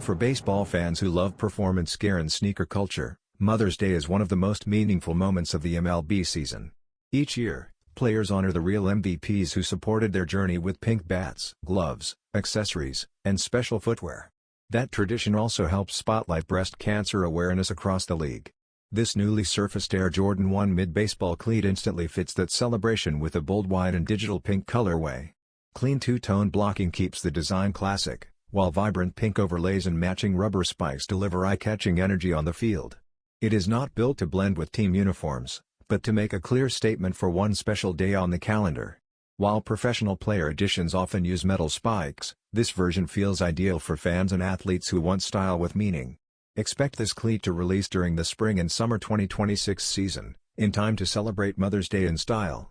For baseball fans who love performance gear and sneaker culture, Mother's Day is one of the most meaningful moments of the MLB season. Each year, players honor the real MVPs who supported their journey with pink bats, gloves, accessories, and special footwear. That tradition also helps spotlight breast cancer awareness across the league. This newly surfaced Air Jordan 1 mid-baseball cleat instantly fits that celebration with a bold white and digital pink colorway. Clean two-tone blocking keeps the design classic, while vibrant pink overlays and matching rubber spikes deliver eye-catching energy on the field. It is not built to blend with team uniforms, but to make a clear statement for one special day on the calendar. While professional player editions often use metal spikes, this version feels ideal for fans and athletes who want style with meaning. Expect this cleat to release during the spring and summer 2026 season, in time to celebrate Mother's Day in style.